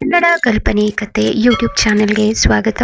ಕನ್ನಡ ಕಲ್ಪನೆ ಕತೆ ಯೂಟ್ಯೂಬ್ ಚಾನೆಲ್ಗೆ ಸ್ವಾಗತ.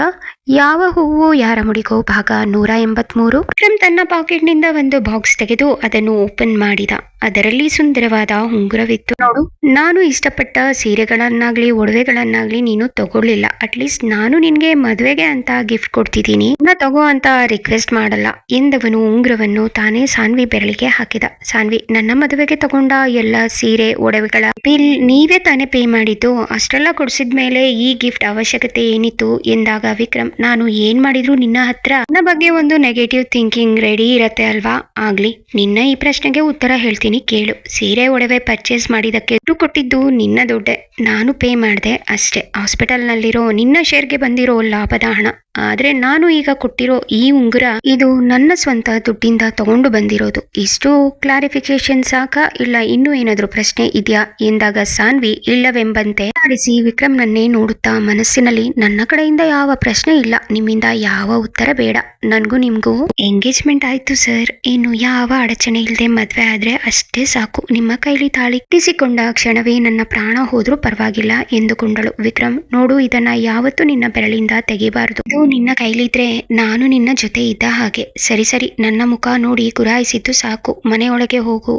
ಯಾವ ಹೂವು ಯಾರ ಮುಡಿಗೋ ಭಾಗ 183. ವಿಕ್ರಮ್ ತನ್ನ ಪಾಕೆಟ್ನಿಂದ ಒಂದು ಬಾಕ್ಸ್ ತೆಗೆದು ಅದನ್ನು ಓಪನ್ ಮಾಡಿದ. ಅದರಲ್ಲಿ ಸುಂದರವಾದ ಉಂಗುರವಿತ್ತು. ನೋಡು, ನಾನು ಇಷ್ಟಪಟ್ಟ ಸೀರೆಗಳನ್ನಾಗ್ಲಿ ಒಡವೆಗಳನ್ನಾಗ್ಲಿ ನೀನು ತಗೊಳ್ಳಿಲ್ಲ. ಅಟ್ಲೀಸ್ಟ್ ನಾನು ನಿನ್ಗೆ ಮದ್ವೆಗೆ ಅಂತ ಗಿಫ್ಟ್ ಕೊಡ್ತಿದ್ದೀನಿ, ತಗೋ ಅಂತ ರಿಕ್ವೆಸ್ಟ್ ಮಾಡಲ್ಲ ಎಂದವನು ಉಂಗುರವನ್ನು ತಾನೇ ಸಾನ್ವಿ ಬೆರಳಿಗೆ ಹಾಕಿದ. ಸಾನ್ವಿ, ನನ್ನ ಮದುವೆಗೆ ತಗೊಂಡ ಎಲ್ಲ ಸೀರೆ ಒಡವೆಗಳ ಬಿಲ್ ನೀವೇ ತಾನೇ ಪೇ ಮಾಡಿದ್ದು, ಅಷ್ಟೆಲ್ಲ ಕೊಡ್ಸಿದ್ಮೇಲೆ ಈ ಗಿಫ್ಟ್ ಅವಶ್ಯಕತೆ ಏನಿತ್ತು ಎಂದಾಗ ವಿಕ್ರಮ್, ನಾನು ಏನ್ ಮಾಡಿದ್ರು ನಿನ್ನ ಹತ್ರ ನನ್ನ ಬಗ್ಗೆ ಒಂದು ನೆಗೆಟಿವ್ ಥಿಂಕಿಂಗ್ ರೆಡಿ ಇರತ್ತೆ ಅಲ್ವಾ? ಆಗ್ಲಿ, ನಿನ್ನ ಈ ಪ್ರಶ್ನೆಗೆ ಉತ್ತರ ಹೇಳ್ತೀನಿ ಕೇಳು. ಸೀರೆ ಒಡವೆ ಪರ್ಚೇಸ್ ಮಾಡಿದಕ್ಕೆ ದುಡ್ಡು ಕೊಟ್ಟಿದ್ದು ನಿನ್ನ ದುಡ್ಡೆ, ನಾನು ಪೇ ಮಾಡಿದೆ ಅಷ್ಟೇ. ಹಾಸ್ಪಿಟಲ್ ನಲ್ಲಿರೋ ನಿನ್ನ ಶೇರ್ಗೆ ಬಂದಿರೋ ಲಾಭದ ಹಣ. ಆದ್ರೆ ನಾನು ಈಗ ಕೊಟ್ಟಿರೋ ಈ ಉಂಗುರ ಇದು ನನ್ನ ಸ್ವಂತ ದುಡ್ಡಿಂದ ತಗೊಂಡು ಬಂದಿರೋದು. ಇಷ್ಟು ಕ್ಲಾರಿಫಿಕೇಶನ್ ಸಾಕಾ, ಇಲ್ಲ ಇನ್ನೂ ಏನಾದ್ರೂ ಪ್ರಶ್ನೆ ಇದೆಯಾ ಎಂದಾಗ ಸಾನ್ವಿ ಇಲ್ಲವೆಂಬಂತೆ ಆಡಿಸಿ ವಿಕ್ರಮ್ನನ್ನೇ ನೋಡುತ್ತಾ ಮನಸ್ಸಿನಲ್ಲಿ, ನನ್ನ ಕಡೆಯಿಂದ ಯಾವ ಪ್ರಶ್ನೆ ಇಲ್ಲ, ನಿಮ್ಮಿಂದ ಯಾವ ಉತ್ತರ ಬೇಡ. ನನ್ಗೂ ನಿಮ್ಗೂ ಎಂಗೇಜ್ಮೆಂಟ್ ಆಯ್ತು ಸರ್, ಇನ್ನು ಯಾವ ಅಡಚಣೆ ಇಲ್ಲದೆ ಮದ್ವೆ ಆದ್ರೆ ಅಷ್ಟೇ ಸಾಕು. ನಿಮ್ಮ ಕೈಲಿ ತಾಳಿ ಇಟ್ಟಿಸಿಕೊಂಡ ಕ್ಷಣವೇ ನನ್ನ ಪ್ರಾಣ ಹೋದ್ರೂ ಪರವಾಗಿಲ್ಲ ಎಂದುಕೊಂಡಳು. ವಿಕ್ರಮ್, ನೋಡು, ಇದನ್ನ ಯಾವತ್ತೂ ನಿನ್ನ ಬೆರಳಿಂದ ತೆಗಿಬಾರದು. ಇದು ನಿನ್ನ ಕೈಲಿದ್ರೆ ನಾನು ನಿನ್ನ ಜೊತೆ ಇದ್ದ ಹಾಗೆ. ಸರಿ ಸರಿ, ನನ್ನ ಮುಖ ನೋಡಿ ಗುರಾಯಿಸಿದ್ದು ಸಾಕು, ಮನೆಯೊಳಗೆ ಹೋಗು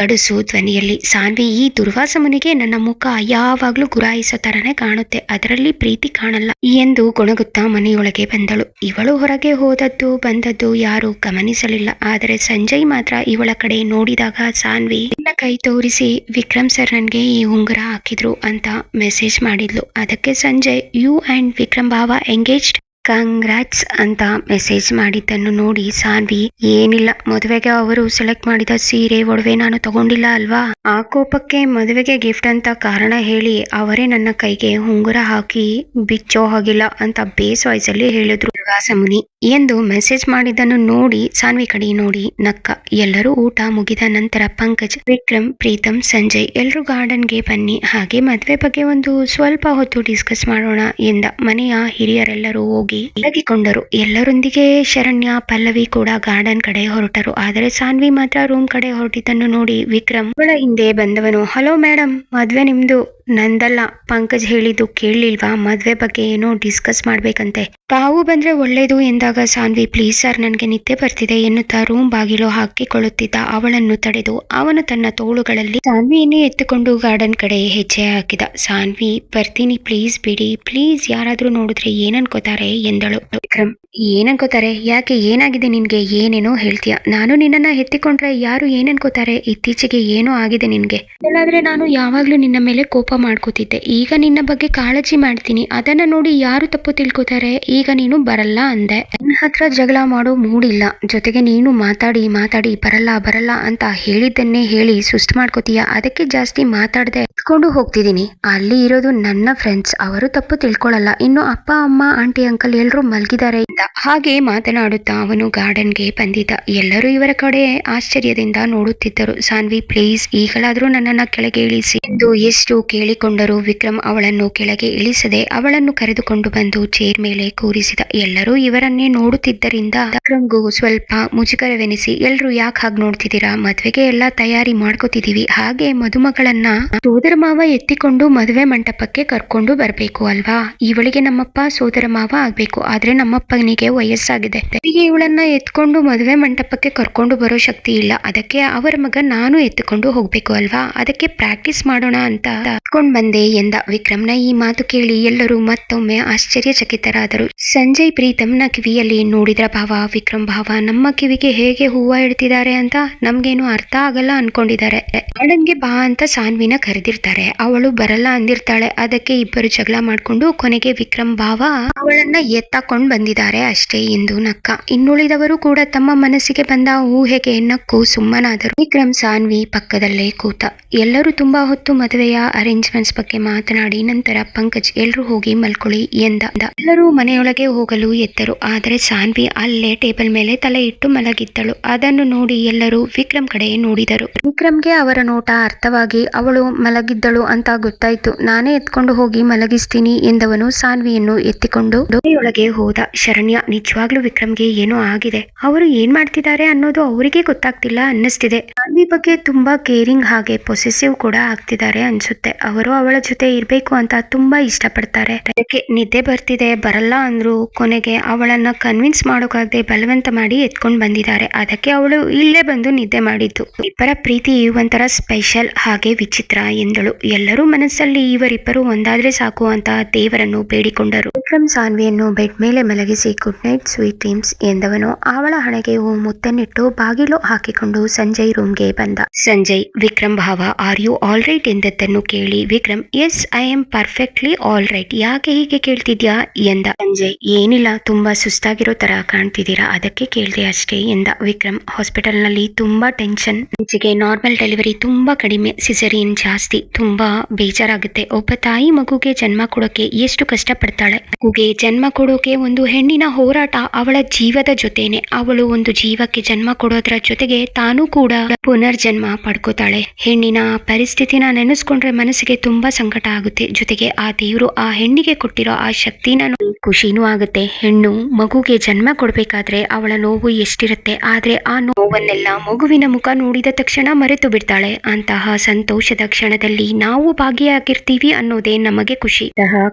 ಗಡುಸು ಧ್ವನಿಯಲ್ಲಿ. ಸಾನ್ವಿ, ಈ ದುರ್ವಾಸ ಮುನಿಗೆ ನನ್ನ ಮುಖ ಯಾವಾಗ್ಲೂ ಗುರಾಯಿಸೋ ತರನೇ ಕಾಣುತ್ತೆ, ಅದರಲ್ಲಿ ಪ್ರೀತಿ ಕಾಣಲ್ಲ ಎಂದು ಗೊಣಗುತ್ತಾ ಮನೆಯೊಳಗೆ ಬಂದಳು. ಇವಳು ಹೊರಗೆ ಹೋದದ್ದು ಬಂದದ್ದು ಯಾರು ಗಮನಿಸಲಿಲ್ಲ. ಆದರೆ ಸಂಜಯ್ ಮಾತ್ರ ಇವಳ ಕಡೆ ನೋಡಿದಾಗ ಸಾನ್ವಿ ಕೈ ತೋರಿಸಿ, ವಿಕ್ರಮ್ ಸರ್ ನನ್ಗೆ ಈ ಉಂಗುರ ಹಾಕಿದ್ರು ಅಂತ ಮೆಸೇಜ್ ಮಾಡಿದ್ಲು. ಅದಕ್ಕೆ ಸಂಜಯ್, ಯು ಅಂಡ್ ವಿಕ್ರಮ್ ಬಾವ ಎಂಗೇಜ್ಡ್, ಕಂಗ್ರಾಟ್ಸ್ ಅಂತ ಮೆಸೇಜ್ ಮಾಡಿದ್ದನ್ನು ನೋಡಿ ಸಾನ್ವಿ, ಏನಿಲ್ಲ, ಮದುವೆಗೆ ಅವರು ಸೆಲೆಕ್ಟ್ ಮಾಡಿದ ಸೀರೆ ಒಡವೆ ನಾನು ತಗೊಂಡಿಲ್ಲ ಅಲ್ವಾ, ಆ ಕೋಪಕ್ಕೆ ಮದುವೆಗೆ ಗಿಫ್ಟ್ ಅಂತ ಕಾರಣ ಹೇಳಿ ಅವರೇ ನನ್ನ ಕೈಗೆ ಉಂಗುರ ಹಾಕಿ ಬಿಚ್ಚೋ ಹಾಗಿಲ್ಲ ಅಂತ ಬೇಸ್ ವಾಯ್ಸ್ ಅಲ್ಲಿ ಹೇಳಿದ್ರು ಮುನಿ ಎಂದು ಮೆಸೇಜ್ ಮಾಡಿದ್ದನ್ನು ನೋಡಿ ಸಾನ್ವಿ ಕಡೆ ನೋಡಿ ನಕ್ಕ. ಎಲ್ಲರೂ ಊಟ ಮುಗಿದ ನಂತರ ಪಂಕಜ್, ವಿಕ್ರಮ್, ಪ್ರೀತಮ್, ಸಂಜಯ್ ಎಲ್ರು ಗಾರ್ಡನ್ಗೆ ಬನ್ನಿ, ಹಾಗೆ ಮದ್ವೆ ಬಗ್ಗೆ ಒಂದು ಸ್ವಲ್ಪ ಹೊತ್ತು ಡಿಸ್ಕಸ್ ಮಾಡೋಣ ಎಂದ. ಮನೆಯ ಹಿರಿಯರೆಲ್ಲರೂ ಹೋಗಿ ಇಳಗಿಕೊಂಡರು. ಎಲ್ಲರೊಂದಿಗೆ ಶರಣ್ಯ, ಪಲ್ಲವಿ ಕೂಡ ಗಾರ್ಡನ್ ಕಡೆ ಹೊರಟರು. ಆದರೆ ಸಾನ್ವಿ ಮಾತ್ರ ರೂಮ್ ಕಡೆ ಹೊರಟಿದ್ದನ್ನು ನೋಡಿ ವಿಕ್ರಮ್ ಅವಳ ಹಿಂದೆ ಬಂದವನು, ಹಲೋ ಮೇಡಮ್, ಮದ್ವೆ ನಿಮ್ದು, ನಂದಲ್ಲ. ಪಂಕಜ್ ಹೇಳಿದ್ದು ಕೇಳಲಿಲ್ವಾ? ಮದ್ವೆ ಬಗ್ಗೆ ಏನೋ ಡಿಸ್ಕಸ್ ಮಾಡ್ಬೇಕಂತೆ, ತಾವು ಬಂದ್ರೆ ಒಳ್ಳೇದು ಎಂದಾಗ ಸಾನ್ವಿ, ಪ್ಲೀಸ್ ಸರ್, ನನ್ಗೆ ನಿದ್ದೆ ಬರ್ತಿದೆ ಎನ್ನುತ್ತಾ ರೂಮ್ ಬಾಗಿಲು ಹಾಕಿಕೊಳ್ಳುತ್ತಿದ್ದ ಅವಳನ್ನು ತಡೆದು ಅವನು ತನ್ನ ತೋಳುಗಳಲ್ಲಿ ಸಾನ್ವಿಯನ್ನೇ ಎತ್ತುಕೊಂಡು ಗಾರ್ಡನ್ ಕಡೆ ಹೆಜ್ಜೆ ಹಾಕಿದ. ಸಾನ್ವಿ, ಬರ್ತೀನಿ ಪ್ಲೀಸ್ ಬಿಡಿ, ಪ್ಲೀಸ್, ಯಾರಾದ್ರೂ ನೋಡಿದ್ರೆ ಏನನ್ಕೋತಾರೆ ಎಂದಳು. ವಿಕ್ರಮ್, ಏನನ್ಕೋತಾರೆ? ಯಾಕೆ, ಏನಾಗಿದೆ ನಿನ್ಗೆ? ಏನೇನೋ ಹೇಳ್ತೀಯ. ನಾನು ನಿನ್ನನ್ನ ಎತ್ತಿಕೊಂಡ್ರೆ ಯಾರು ಏನನ್ಕೋತಾರೆ? ಇತ್ತೀಚೆಗೆ ಏನೋ ಆಗಿದೆ ನಿನ್ಗೆ. ಎಲ್ಲಾದ್ರೆ ನಾನು ಯಾವಾಗ್ಲೂ ನಿನ್ನ ಮೇಲೆ ಕೋಪ ಮಾಡ್ಕೋತಿದ್ದೆ, ಈಗ ನಿನ್ನ ಬಗ್ಗೆ ಕಾಳಜಿ ಮಾಡ್ತೀನಿ, ಅದನ್ನ ನೋಡಿ ಯಾರು ತಪ್ಪು ತಿಳ್ಕೊತಾರೆ. ಈಗ ನೀನು ಬರಲ್ಲ ಅಂದೆ, ನನ್ನ ಹತ್ರ ಜಗಳ ಮಾಡೋ ಮೂಡಿಲ್ಲ, ಜೊತೆಗೆ ನೀನು ಮಾತಾಡಿ ಮಾತಾಡಿ ಬರಲ್ಲ ಬರಲ್ಲ ಅಂತ ಹೇಳಿದ್ದನ್ನೇ ಹೇಳಿ ಸುಸ್ತು ಮಾಡ್ಕೋತೀಯ, ಅದಕ್ಕೆ ಜಾಸ್ತಿ ಮಾತಾಡದೆ ಎತ್ಕೊಂಡು ಹೋಗ್ತಿದ್ದೀನಿ. ಅಲ್ಲಿ ಇರೋದು ನನ್ನ ಫ್ರೆಂಡ್ಸ್, ಅವರು ತಪ್ಪು ತಿಳ್ಕೊಳ್ಳಲ್ಲ. ಇನ್ನು ಅಪ್ಪ ಅಮ್ಮ ಆಂಟಿ ಅಂಕಲ್ ಎಲ್ರು ಮಲ್ಗಿದ್ದಾರೆ. ಹಾಗೆ ಮಾತನಾಡುತ್ತಾ ಅವನು ಗಾರ್ಡನ್ಗೆ ಬಂದಿದ್ದ. ಎಲ್ಲರೂ ಇವರ ಕಡೆ ಆಶ್ಚರ್ಯದಿಂದ ನೋಡುತ್ತಿದ್ದರು. ಸಾನ್ವಿ, ಪ್ಲೀಸ್ ಈಗಲಾದ್ರೂ ನನ್ನನ್ನ ಕೆಳಗೆ ಇಳಿಸಿ ಎಂದು ಎಷ್ಟು ಕೇಳಿಕೊಂಡರು. ವಿಕ್ರಮ್ ಅವಳನ್ನು ಕೆಳಗೆ ಇಳಿಸದೆ ಅವಳನ್ನು ಕರೆದುಕೊಂಡು ಬಂದು ಚೇರ್ ಮೇಲೆ ಕೂರಿಸಿದ. ಎಲ್ಲರೂ ಇವರನ್ನೇ ನೋಡುತ್ತಿದ್ದರಿಂದ ವಿಕ್ರಮ್ಗೂ ಸ್ವಲ್ಪ ಮುಜುಗರವೆನಿಸಿ, ಎಲ್ರು ಯಾಕೆ ಹಾಗೆ ನೋಡ್ತಿದ್ದೀರಾ, ಮದ್ವೆಗೆ ಎಲ್ಲ ತಯಾರಿ ಮಾಡ್ಕೋತಿದೀವಿ, ಹಾಗೆ ಮದುಮಗಳನ್ನ ಸೋದರ ಮಾವ ಎತ್ತಿಕೊಂಡು ಮದುವೆ ಮಂಟಪಕ್ಕೆ ಕರ್ಕೊಂಡು ಬರ್ಬೇಕು ಅಲ್ವಾ, ಇವಳಿಗೆ ನಮ್ಮಪ್ಪ ಸೋದರ ಮಾವ ಆಗ್ಬೇಕು, ಆದ್ರೆ ನಮ್ಮಪ್ಪನಿಗೆ ವಯಸ್ಸಾಗಿದೆ, ಹೀಗೆ ಇವಳನ್ನ ಎತ್ಕೊಂಡು ಮದುವೆ ಮಂಟಪಕ್ಕೆ ಕರ್ಕೊಂಡು ಬರೋ ಶಕ್ತಿ ಇಲ್ಲ, ಅದಕ್ಕೆ ಅವರ ಮಗ ನಾನು ಎತ್ತುಕೊಂಡು ಹೋಗ್ಬೇಕು ಅಲ್ವಾ, ಅದಕ್ಕೆ ಪ್ರಾಕ್ಟೀಸ್ ಮಾಡೋಣ ಅಂತ ಎತ್ಕೊಂಡ್ ಬಂದೆ ಎಂದ. ವಿಕ್ರಮ್ನ ಈ ಮಾತು ಕೇಳಿ ಎಲ್ಲರೂ ಮತ್ತೊಮ್ಮೆ ಆಶ್ಚರ್ಯಚಕಿತರಾದರು. ಸಂಜಯ್ ಪ್ರೀತಮ್ನ ಕಿವಿಯಲ್ಲಿ ನೋಡಿದ್ರ ಭಾವ, ವಿಕ್ರಮ್ ಭಾವ ನಮ್ಮ ಕಿವಿಗೆ ಹೇಗೆ ಹೂವ ಇಡ್ತಿದ್ದಾರೆ ಅಂತ ನಮ್ಗೇನು ಅರ್ಥ ಆಗಲ್ಲ ಅನ್ಕೊಂಡಿದ್ದಾರೆ. ಗಾರ್ಡನ್ಗೆ ಬಾ ಅಂತ ಸಾನ್ವಿನ ಕರೆದಿರ್ತಾರೆ, ಅವಳು ಬರಲ್ಲ ಅಂದಿರ್ತಾಳೆ, ಅದಕ್ಕೆ ಇಬ್ಬರು ಜಗಳ ಮಾಡ್ಕೊಂಡು ಕೊನೆಗೆ ವಿಕ್ರಮ್ ಭಾವ ಅವಳನ್ನ ಎತ್ತಾಕೊಂಡ್ ಬಂದಿದ್ದಾರೆ ಅಷ್ಟೇ ಎಂದು ನಕ್ಕ. ಇನ್ನುಳಿದವರು ಕೂಡ ತಮ್ಮ ಮನಸ್ಸಿಗೆ ಬಂದ ಊಹೆಗೆ ನಕ್ಕು ಸುಮ್ಮನಾದರು. ವಿಕ್ರಮ್ ಸಾನ್ವಿ ಪಕ್ಕದಲ್ಲೇ ಕೂತ. ಎಲ್ಲರೂ ತುಂಬಾ ಹೊತ್ತು ಮದುವೆಯ ಅರೇಂಜ್ಮೆಂಟ್ಸ್ ಬಗ್ಗೆ ಮಾತನಾಡಿ ನಂತರ ಪಂಕಜ್, ಎಲ್ರು ಹೋಗಿ ಮಲ್ಕೊಳ್ಳಿ ಎಂದ. ಎಲ್ಲರೂ ಮನೆಯೊಳಗೆ ಹೋಗಲು ಎದ್ದರು. ಆದರೆ ಸಾನ್ವಿ ಅಲ್ಲೇ ಟೇಬಲ್ ಮೇಲೆ ತಲೆ ಇಟ್ಟು ಮಲಗಿದ್ದಳು. ಅದನ್ನು ನೋಡಿ ಎಲ್ಲರೂ ವಿಕ್ರಮ್ ಕಡೆ ನೋಡಿದರು. ವಿಕ್ರಮ್ಗೆ ಅವರ ನೋಟ ಅರ್ಥವಾಗಿ ಅವಳು ಮಲಗಿದ್ದ ಇದ್ದಳು ಅಂತ ಗೊತ್ತಾಯ್ತು. ನಾನೇ ಎತ್ಕೊಂಡು ಹೋಗಿ ಮಲಗಿಸ್ತೀನಿ ಎಂದವನು ಸಾನ್ವಿಯನ್ನು ಎತ್ತಿಕೊಂಡು ಒಳಗೆ ಹೋದ. ಶರಣ್ಯ, ನಿಜವಾಗ್ಲೂ ವಿಕ್ರಮ್ಗೆ ಏನೋ ಆಗಿದೆ. ಅವರು ಏನ್ ಮಾಡ್ತಿದ್ದಾರೆ ಅನ್ನೋದು ಅವರಿಗೆ ಗೊತ್ತಾಗ್ತಿಲ್ಲ ಅನ್ನಿಸ್ತಿದೆ. ಸಾನ್ವಿ ಬಗ್ಗೆ ತುಂಬಾ ಕೇರಿಂಗ್ ಹಾಗೆ ಪೊಸೆಸಿವ್ ಕೂಡ ಆಗ್ತಿದ್ದಾರೆ ಅನ್ಸುತ್ತೆ. ಅವರು ಅವಳ ಜೊತೆ ಇರ್ಬೇಕು ಅಂತ ತುಂಬಾ ಇಷ್ಟಪಡ್ತಾರೆ. ಅದಕ್ಕೆ ನಿದ್ದೆ ಬರ್ತಿದೆ, ಬರಲ್ಲ ಅಂದ್ರು. ಕೊನೆಗೆ ಅವಳನ್ನ ಕನ್ವಿನ್ಸ್ ಮಾಡೋಕಾಗದೆ ಬಲವಂತ ಮಾಡಿ ಎತ್ಕೊಂಡ್ ಬಂದಿದ್ದಾರೆ. ಅದಕ್ಕೆ ಅವಳು ಇಲ್ಲೇ ಬಂದು ನಿದ್ದೆ ಮಾಡಿದ್ದು. ಇಬ್ಬರ ಪ್ರೀತಿ ಒಂಥರ ಸ್ಪೆಷಲ್ ಹಾಗೆ ವಿಚಿತ್ರ ಎಂದಳು. ಎಲ್ಲರೂ ಮನಸ್ಸಲ್ಲಿ ಇವರಿಬ್ಬರು ಒಂದಾದ್ರೆ ಸಾಕು ಅಂತ ದೇವರನ್ನು ಬೇಡಿಕೊಂಡರು. ವಿಕ್ರಮ್ ಸಾನ್ವಿಯನ್ನು ಬೆಡ್ ಮೇಲೆ ಮಲಗಿಸಿ ಗುಡ್ ನೈಟ್ ಸ್ವೀಟ್ ಡ್ರೀಮ್ಸ್ ಎಂದವನು ಅವಳ ಹಣೆಗೆ ಮುತ್ತನ್ನಿಟ್ಟು ಬಾಗಿಲು ಹಾಕಿಕೊಂಡು ಸಂಜಯ್ ರೂಮ್ಗೆ ಬಂದ. ಸಂಜಯ್, ವಿಕ್ರಮ್ ಭಾವ, ಆರ್ ಯು ಆಲ್ ರೈಟ್ ಎಂದದ್ದನ್ನು ಕೇಳಿ Vikram, yes I am perfectly all right. ಯಾಕೆ ಹೀಗೆ ಕೇಳ್ತಿದ್ಯಾ ಎಂದ. ಸಂಜಯ್, ಏನಿಲ್ಲ, ತುಂಬಾ ಸುಸ್ತಾಗಿರೋ ತರ ಕಾಣ್ತಿದ್ದೀರಾ, ಅದಕ್ಕೆ ಕೇಳ್ದೆ ಅಷ್ಟೇ ಎಂದ. ವಿಕ್ರಮ್, ಹಾಸ್ಪಿಟಲ್ ನಲ್ಲಿ ತುಂಬಾ ಟೆನ್ಷನ್. ಮುಂಚೆಗೆ ನಾರ್ಮಲ್ ಡೆಲಿವರಿ ತುಂಬಾ ಕಡಿಮೆ, ಸಿಸೇರಿಯನ್ ಜಾಸ್ತಿ. ತುಂಬಾ ಬೇಜಾರಾಗುತ್ತೆ. ಒಬ್ಬ ತಾಯಿ ಮಗುಗೆ ಜನ್ಮ ಕೊಡೋಕೆ ಎಷ್ಟು ಕಷ್ಟ ಪಡ್ತಾಳೆ. ಮಗುಗೆ ಜನ್ಮ ಕೊಡೋಕೆ ಒಂದು ಹೆಣ್ಣಿನ ಹೋರಾಟ ಅವಳ ಜೀವದ ಜೊತೆನೆ. ಅವಳು ಒಂದು ಜೀವಕ್ಕೆ ಜನ್ಮ ಕೊಡೋದ್ರ ಜೊತೆಗೆ ತಾನು ಕೂಡ ಪುನರ್ಜನ್ಮ ಪಡ್ಕೋತಾಳೆ. ಹೆಣ್ಣಿನ ಪರಿಸ್ಥಿತಿನ ನೆನೆಸ್ಕೊಂಡ್ರೆ ಮನಸ್ಸಿಗೆ ತುಂಬಾ ಸಂಕಟ ಆಗುತ್ತೆ. ಜೊತೆಗೆ ಆ ದೇವ್ರು ಆ ಹೆಣ್ಣಿಗೆ ಕೊಟ್ಟಿರೋ ಆ ಶಕ್ತಿನ ಖುಷಿನೂ ಆಗುತ್ತೆ. ಹೆಣ್ಣು ಮಗುಗೆ ಜನ್ಮ ಕೊಡ್ಬೇಕಾದ್ರೆ ಅವಳ ನೋವು ಎಷ್ಟಿರುತ್ತೆ, ಆದ್ರೆ ಆ ನೋವನ್ನೆಲ್ಲ ಮಗುವಿನ ಮುಖ ನೋಡಿದ ತಕ್ಷಣ ಮರೆತು ಬಿಡ್ತಾಳೆ. ಅಂತಹ ಸಂತೋಷದ ಕ್ಷಣದಲ್ಲಿ ನಾವು ಭಾಗಿಯಾಗಿರ್ತೀವಿ ಅನ್ನೋದೇ ನಮಗೆ ಖುಷಿ.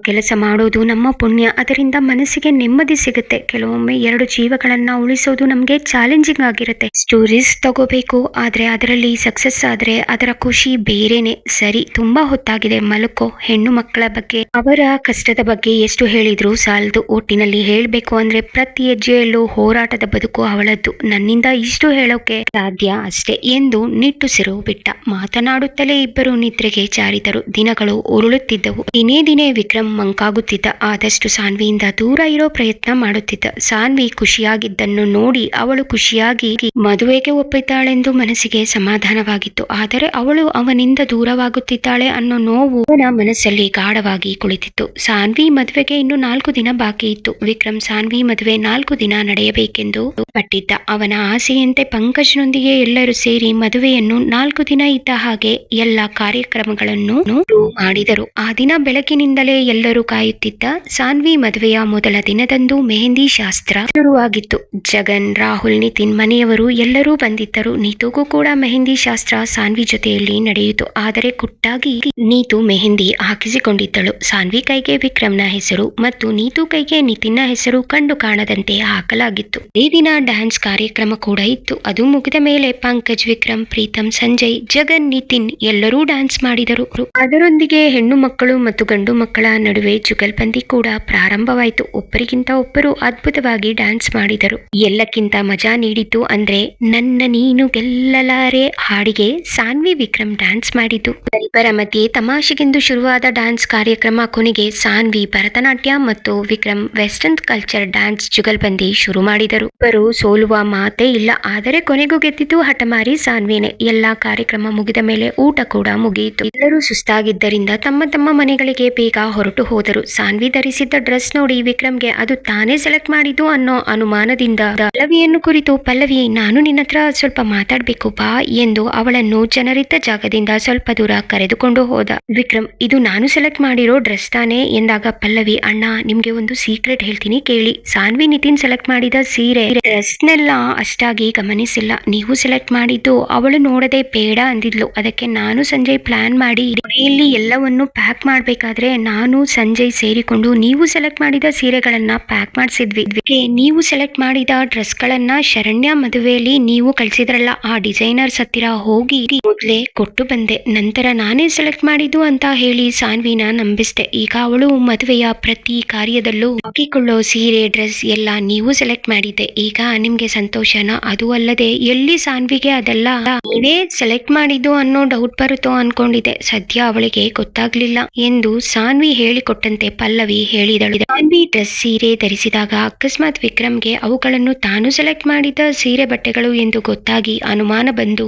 ಕೆಲಸ ಮಾಡೋದು ನಮ್ಮ ಪುಣ್ಯ, ಅದರಿಂದ ಮನಸ್ಸಿಗೆ ನೆಮ್ಮದಿ ಸಿಗುತ್ತೆ. ಕೆಲವೊಮ್ಮೆ 2 ಜೀವಗಳನ್ನ ಉಳಿಸೋದು ನಮ್ಗೆ ಚಾಲೆಂಜಿಂಗ್ ಆಗಿರುತ್ತೆ. ಸ್ಟೋರೀಸ್ ತಗೋಬೇಕು, ಆದ್ರೆ ಅದರಲ್ಲಿ ಸಕ್ಸಸ್ ಆದ್ರೆ ಅದರ ಖುಷಿ ಬೇರೆನೆ. ಸರಿ, ತುಂಬಾ ಹೊತ್ತಾಗಿದೆ, ಮಲಕೋ. ಹೆಣ್ಣು ಮಕ್ಕಳ ಬಗ್ಗೆ, ಅವರ ಕಷ್ಟದ ಬಗ್ಗೆ ಎಷ್ಟು ಹೇಳಿದ್ರು ಸಾಲದು. ಒಟ್ಟಿನಲ್ಲಿ ಹೇಳ್ಬೇಕು ಅಂದ್ರೆ ಪ್ರತಿ ಹೆಜ್ಜೆಯಲ್ಲೂ ಹೋರಾಟದ ಬದುಕು ಅವಳದ್ದು. ನನ್ನಿಂದ ಇಷ್ಟು ಹೇಳೋಕೆ ಸಾಧ್ಯ ಅಷ್ಟೇ ಎಂದು ನಿಟ್ಟುಸಿರು ಬಿಟ್ಟ. ಮಾತನಾಡುತ್ತಲೇ ಇಬ್ಬರು ನಿದ್ರೆಗೆ ಜಾರಿದರು. ದಿನಗಳು ಉರುಳುತ್ತಿದ್ದವು. ದಿನೇ ವಿಕ್ರಮ್ ಮಂಕಾಗುತ್ತಿದ್ದ. ಆದಷ್ಟು ಸಾನ್ವಿಯಿಂದ ದೂರ ಇರೋ ಪ್ರಯತ್ನ ಮಾಡುತ್ತಿದ್ದ. ಸಾನ್ವಿ ಖುಷಿಯಾಗಿದ್ದನ್ನು ನೋಡಿ ಅವಳು ಖುಷಿಯಾಗಿ ಮದುವೆಗೆ ಒಪ್ಪಿದ್ದಾಳೆಂದು ಮನಸ್ಸಿಗೆ ಸಮಾಧಾನವಾಗಿತ್ತು. ಆದರೆ ಅವಳು ಅವನಿಂದ ದೂರವಾಗುತ್ತಿದ್ದಾಳೆ ಅನ್ನೋ ನೋವು ಅವನ ಮನಸ್ಸಲ್ಲಿ ಗಾಢವಾಗಿ ಕುಳಿತಿತ್ತು. ಸಾನ್ವಿ ಮದುವೆಗೆ ಇನ್ನು 4 ದಿನ ಬಾಕಿ ಇತ್ತು. ವಿಕ್ರಮ್ ಸಾನ್ವಿ ಮದುವೆ 4 ದಿನ ನಡೆಯಬೇಕೆಂದು ಪಟ್ಟಿದ್ದ. ಅವನ ಆಸೆಯಂತೆ ಪಂಕಜ್ನೊಂದಿಗೆ ಎಲ್ಲರೂ ಸೇರಿ ಮದುವೆಯನ್ನು 4 ದಿನ ಇದ್ದ ಹಾಗೆ ಎಲ್ಲ ಕಾರ್ಯಕ್ರಮಗಳನ್ನು ಮಾಡಿದರು. ಆ ದಿನ ಬೆಳಕಿನಿಂದಲೇ ಎಲ್ಲರೂ ಕಾಯುತ್ತಿದ್ದ ಸಾನ್ವಿ ಮದುವೆಯ ಮೊದಲ ದಿನದಂದು ಮೆಹಂದಿ ಶಾಸ್ತ್ರ ಶುರುವಾಗಿತ್ತು. ಜಗನ್, ರಾಹುಲ್, ನಿತಿನ್ ಮನೆಯವರು ಎಲ್ಲರೂ ಬಂದಿದ್ದರು. ನೀತೂಗೂ ಕೂಡ ಮೆಹಂದಿ ಶಾಸ್ತ್ರ ಸಾನ್ವಿ ಜೊತೆಯಲ್ಲಿ ನಡೆಯಿತು. ಆದರೆ ಕುಟ್ಟಾಗಿ ನೀತು ಮೆಹಂದಿ ಹಾಕಿಸಿಕೊಂಡಿದ್ದಳು. ಸಾನ್ವಿ ಕೈಗೆ ವಿಕ್ರಮ್ನ ಹೆಸರು ಮತ್ತು ನೀತು ಕೈಗೆ ನಿತಿನ್ನ ಹೆಸರು ಕಂಡು ಕಾಣದಂತೆ ಹಾಕಲಾಗಿತ್ತು. ಈ ದಿನ ಡ್ಯಾನ್ಸ್ ಕಾರ್ಯಕ್ರಮ ಕೂಡ ಇತ್ತು. ಅದು ಮುಗಿದ ಮೇಲೆ ಪಂಕಜ್, ವಿಕ್ರಮ್, ಪ್ರೀತಮ್, ಸಂಜಯ್, ಜಗನ್, ನಿತಿನ್ ಎಲ್ಲರೂ ಡ್ಯಾನ್ಸ್ ಮಾಡಿದರು. ಅದರೊಂದಿಗೆ ಹೆಣ್ಣು ಮಕ್ಕಳು ಮತ್ತು ಗಂಡು ಮಕ್ಕಳ ನಡುವೆ ಜುಗಲ್ಬಂದಿ ಕೂಡ ಪ್ರಾರಂಭವಾಯಿತು. ಒಬ್ಬರಿಗಿಂತ ಒಬ್ಬರು ಅದ್ಭುತವಾಗಿ ಡ್ಯಾನ್ಸ್ ಮಾಡಿದರು. ಎಲ್ಲಕ್ಕಿಂತ ಮಜಾ ನೀಡಿದ್ದು ಅಂದ್ರೆ ನನ್ನ ನೀನು ಗೆಲ್ಲಲಾರೆ ಹಾಡಿಗೆ ಸಾನ್ವಿ ವಿಕ್ರಮ್ ಡ್ಯಾನ್ಸ್ ಮಾಡಿದ್ದು. ಇಬ್ಬರ ಮಧ್ಯೆ ತಮಾಷೆಗೆಂದು ಶುರುವಾದ ಡ್ಯಾನ್ಸ್ ಕಾರ್ಯಕ್ರಮ ಕೊನೆಗೆ ಸಾನ್ವಿ ಭರತನಾಟ್ಯ ಮತ್ತು Vikram western culture dance jugalbandi ಶುರು ಮಾಡಿದರು. ಇಬ್ಬರು ಸೋಲುವ ಮಾತೇ ಇಲ್ಲ. ಆದರೆ ಕೊನೆಗೂ ಗೆದ್ದಿದ್ದು ಹಠಮಾರಿ ಸಾನ್ವಿನೇ. ಎಲ್ಲಾ ಕಾರ್ಯಕ್ರಮ ಮುಗಿದ ಮೇಲೆ ಊಟ ಕೂಡ ಮುಗಿಯಿತು. ಎಲ್ಲರೂ ಸುಸ್ತಾಗಿದ್ದರಿಂದ ತಮ್ಮ ತಮ್ಮ ಮನೆಗಳಿಗೆ ಬೇಗ ಹೊರಟು ಹೋದರು. ಸಾನ್ವಿ ಧರಿಸಿದ್ದ ಡ್ರೆಸ್ ನೋಡಿ ವಿಕ್ರಮ್ಗೆ ಅದು ತಾನೇ ಸೆಲೆಕ್ಟ್ ಮಾಡಿದ್ದು ಅನ್ನೋ ಅನುಮಾನದಿಂದ ಪಲ್ಲವಿಯನ್ನು ಕುರಿತು, ಪಲ್ಲವಿ, ನಾನು ನಿನ್ನ ಹತ್ರ ಸ್ವಲ್ಪ ಮಾತಾಡ್ಬೇಕು ಬಾ ಎಂದು ಅವಳನ್ನು ಜನರಿದ್ದ ಜಾಗದಿಂದ ಸ್ವಲ್ಪ ದೂರ ಕರೆದುಕೊಂಡು ಹೋದ. ವಿಕ್ರಮ್, ಇದು ನಾನು ಸೆಲೆಕ್ಟ್ ಮಾಡಿರೋ ಡ್ರೆಸ್ ತಾನೇ ಎಂದಾಗ ಪಲ್ಲವಿ, ಅಣ್ಣ ನಿಮ್ಗೆ ಒಂದು ಸೀಕ್ರೆಟ್ ಹೇಳ್ತೀನಿ ಕೇಳಿ. ಸಾನ್ವಿ ನಿತಿನ್ ಸೆಲೆಕ್ಟ್ ಮಾಡಿದ ಸೀರೆ ಡ್ರೆಸ್ನೆಲ್ಲ ಅಷ್ಟಾಗಿ ಗಮನಿಸಿಲ್ಲ. ನೀವು ಸೆಲೆಕ್ಟ್ ಮಾಡಿದ್ದು ಅವಳು ನೋಡದೆ ಬೇಡ ಅಂದಿದ್ಲು. ಅದಕ್ಕೆ ನಾನು ಸಂಜಯ್ ಪ್ಲಾನ್ ಮಾಡಿ ಮನೆಯಲ್ಲಿ ಎಲ್ಲವನ್ನು ಪ್ಯಾಕ್ ಮಾಡ್ಬೇಕಾದ್ರೆ ನಾನು ಸಂಜಯ್ ಸೇರಿಕೊಂಡು ನೀವು ಸೆಲೆಕ್ಟ್ ಮಾಡಿದ ಸೀರೆಗಳನ್ನ ಪ್ಯಾಕ್ ಮಾಡಿಸಿದ್ವಿ. ನೀವು ಸೆಲೆಕ್ಟ್ ಮಾಡಿದ ಡ್ರೆಸ್ ಗಳನ್ನ ಶರಣ್ಯ ಮದುವೆಯಲ್ಲಿ ನೀವು ಕಳ್ಸಿದ್ರಲ್ಲ ಆ ಡಿಸೈನರ್ಸ್ ಹತ್ತಿರ ಹೋಗಿ ಮೊದ್ಲೇ ಕೊಟ್ಟು ಬಂದೆ. ನಂತರ ನಾನೇ ಸೆಲೆಕ್ಟ್ ಮಾಡಿದ್ದು ಅಂತ ಹೇಳಿ ಸಾನ್ವಿನ ನಂಬಿಸ್ದೆ. ಈಗ ಅವಳು ಮದುವೆಯ ಪ್ರತಿ ಕಾರ್ಯದಲ್ಲೂ ಹಾಕಿಕೊಳ್ಳೋ ಸೀರೆ, ಡ್ರೆಸ್ ಎಲ್ಲ ನೀವು ಸೆಲೆಕ್ಟ್ ಮಾಡಿದ್ದೆ. ಈಗ ನಿಮ್ಗೆ ಸಂತೋಷನ? ಅದು ಅಲ್ಲದೆ ಎಲ್ಲಿ ಸಾನ್ವಿಗೆ ಅದೆಲ್ಲ ನೀವೇ ಸೆಲೆಕ್ಟ್ ಮಾಡಿದ್ದು ಅನ್ನೋ ಡೌಟ್ ಬರುತ್ತೋ ಅನ್ಕೊಂಡಿದ್ದೆ. ಸದ್ಯ ಅವಳಿಗೆ ಗೊತ್ತಾಗ್ಲಿಲ್ಲ ಎಂದು ಸಾನ್ವಿ ಹೇಳಿಕೊಟ್ಟಂತೆ ಪಲ್ಲವಿ ಹೇಳಿದಳು. ಸಾನ್ವಿ ಡ್ರೆಸ್ ಸೀರೆ ಧರಿಸಿದಾಗ ಅಕಸ್ಮಾತ್ ವಿಕ್ರಮ್ಗೆ ಅವುಗಳನ್ನು ತಾನು ಸೆಲೆಕ್ಟ್ ಮಾಡಿದ ಸೀರೆ ಬಟ್ಟೆಗಳು ಎಂದು ಗೊತ್ತಾಗಿ ಅನುಮಾನ ಬಂದು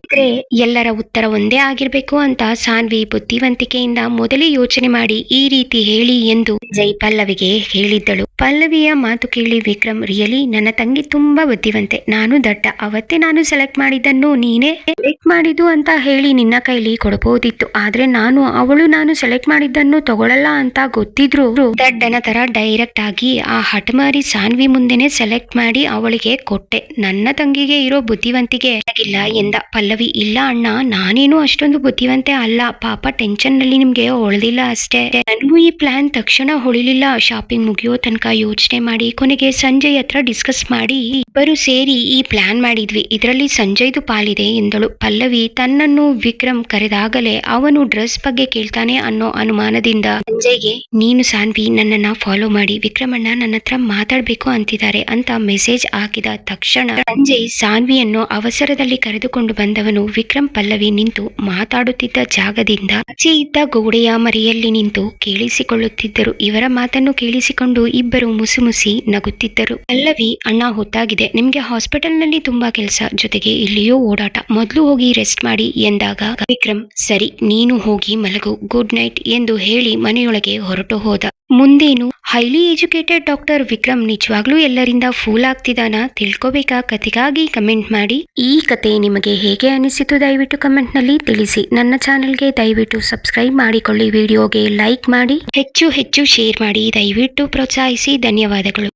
ಎಲ್ಲರ ಉತ್ತರ ಒಂದೇ ಆಗಿರ್ಬೇಕು ಅಂತ ಸಾನ್ವಿ ಬುದ್ಧಿವಂತಿಕೆಯಿಂದ ಮೊದಲೇ ಯೋಚನೆ ಮಾಡಿ ಈ ರೀತಿ ಹೇಳಿ ಎಂದು ಜೈ ಪಲ್ಲವಿಗೆ ಹೇಳಿದ್ದಳು. ಪಲ್ಲವಿಯ ಮಾತು ಕೇಳಿ ವಿಕ್ರಮ್, ರಿಯಲಿ ನನ್ನ ತಂಗಿ ತುಂಬಾ ಬುದ್ಧಿವಂತೆ, ನಾನು ದಡ್ಡ. ಅವತ್ತೇ ನಾನು ಸೆಲೆಕ್ಟ್ ಮಾಡಿದ್ದನ್ನು ನೀನೇ ಸೆಲೆಕ್ಟ್ ಮಾಡಿದ್ದು ಅಂತ ಹೇಳಿ ನಿನ್ನ ಕೈಲಿ ಕೊಡಬಹುದಿತ್ತು. ಆದ್ರೆ ನಾನು ಸೆಲೆಕ್ಟ್ ಮಾಡಿದ್ದನ್ನು ತಗೊಳ್ಳಲ್ಲ ಅಂತ ಗೊತ್ತಿದ್ರು ದಡ್ಡನ ತರ ಡೈರೆಕ್ಟ್ ಆಗಿ ಆ ಹಠಮಾರಿ ಸಾನ್ವಿ ಮುಂದೆನೆ ಸೆಲೆಕ್ಟ್ ಮಾಡಿ ಅವಳಿಗೆ ಕೊಟ್ಟೆ. ನನ್ನ ತಂಗಿಗೆ ಇರೋ ಬುದ್ಧಿವಂತಿಕೆ ಇಲ್ಲ ಎಂದ ಪಲ್ಲವಿ. ಇಲ್ಲ ಅಣ್ಣ, ನಾನೇನು ಅಷ್ಟೊಂದು ಬುದ್ಧಿವಂತೆ ಅಲ್ಲ, ಪಾಪ ಟೆನ್ಷನ್ ನಲ್ಲಿ ನಿಮ್ಗೆ ಹೊಳೆದಿಲ್ಲ ಅಷ್ಟೇ. ನನಗೂ ಈ ಪ್ಲಾನ್ ತಕ್ಷಣ ಹೊಳಿಲಿಲ್ಲ. ಶಾಪಿಂಗ್ ಮುಗಿಯೋ ತನಕ ಯೋಚನೆ ಮಾಡಿ ಕೊನೆಗೆ ಸಂಜಯ್ ಹತ್ರ ಡಿಸ್ಕಸ್ ಮಾಡಿ ಇಬ್ಬರು ಸೇರಿ ಈ ಪ್ಲಾನ್ ಮಾಡಿದ್ವಿ. ಇದರಲ್ಲಿ ಸಂಜಯ್ದು ಪಾಲಿದೆ ಎಂದಳು ಪಲ್ಲವಿ. ತನ್ನನ್ನು ವಿಕ್ರಮ್ ಕರೆದಾಗಲೇ ಅವನು ಡ್ರೆಸ್ ಬಗ್ಗೆ ಕೇಳ್ತಾನೆ ಅನ್ನೋ ಅನುಮಾನದಿಂದ ಸಂಜಯ್ಗೆ, ನೀನು ಸಾನ್ವಿ ನನ್ನನ್ನ ಫಾಲೋ ಮಾಡಿ, ವಿಕ್ರಮಣ್ಣ ನನ್ನ ಹತ್ರ ಮಾತಾಡ್ಬೇಕು ಅಂತಿದ್ದಾರೆ ಅಂತ ಮೆಸೇಜ್ ಹಾಕಿದ ತಕ್ಷಣ ಸಂಜಯ್ ಸಾನ್ವಿಯನ್ನು ಅವಸರದಲ್ಲಿ ಕರೆದುಕೊಂಡು ಬಂದವನು ವಿಕ್ರಮ್ ಪಲ್ಲವಿ ನಿಂತು ಮಾತಾಡುತ್ತಿದ್ದ ಜಾಗದಿಂದ ಆಚೆ ಇದ್ದ ಗೋಡೆಯ ಮರೆಯಲ್ಲಿ ನಿಂತು ಕೇಳಿಸಿಕೊಳ್ಳುತ್ತಿದ್ದರು. ಇವರ ಮಾತನ್ನು ಕೇಳಿಸಿಕೊಂಡು ಇಬ್ಬರು ಮುಸುಮುಸಿ ನಗುತ್ತಿದ್ದರು. ಪಲ್ಲವಿ, ಅಣ್ಣ ಹೊತ್ತಾಗಿದೆ, ನಿಮ್ಗೆ ಹಾಸ್ಪಿಟಲ್ ನಲ್ಲಿ ತುಂಬಾ ಕೆಲಸ, ಜೊತೆಗೆ ಇಲ್ಲಿಯೂ ಓಡಾಟ, ಮೊದಲು ಹೋಗಿ ರೆಸ್ಟ್ ಮಾಡಿ ಎಂದಾಗ ವಿಕ್ರಮ್, ಸರಿ ನೀನು ಹೋಗಿ ಮಲಗು, ಗುಡ್ ನೈಟ್ ಎಂದು ಹೇಳಿ ಮನೆಯೊಳಗೆ ಹೊರಟು ಹೋದ. ಮುಂದೇನು? ಹೈಲಿ ಎಜುಕೇಟೆಡ್ ಡಾಕ್ಟರ್ ವಿಕ್ರಮ್ ನಿಜವಾಗ್ಲೂ ಎಲ್ಲರಿಂದ ಫೂಲ್ ಆಗ್ತಿದಾನ? ತಿಳ್ಕೋಬೇಕಾ? ಕಥೆಗಾಗಿ ಕಮೆಂಟ್ ಮಾಡಿ. ಈ ಕತೆ ನಿಮಗೆ ಹೇಗೆ ಅನಿಸಿತು ದಯವಿಟ್ಟು ಕಮೆಂಟ್ ನಲ್ಲಿ ತಿಳಿಸಿ. ನನ್ನ ಚಾನೆಲ್ಗೆ ದಯವಿಟ್ಟು ಸಬ್ಸ್ಕ್ರೈಬ್ ಮಾಡಿಕೊಳ್ಳಿ, ವಿಡಿಯೋಗೆ ಲೈಕ್ ಮಾಡಿ, ಹೆಚ್ಚು ಶೇರ್ ಮಾಡಿ, ದಯವಿಟ್ಟು ಪ್ರೋತ್ಸಾಹಿಸಿ. ಧನ್ಯವಾದಗಳು.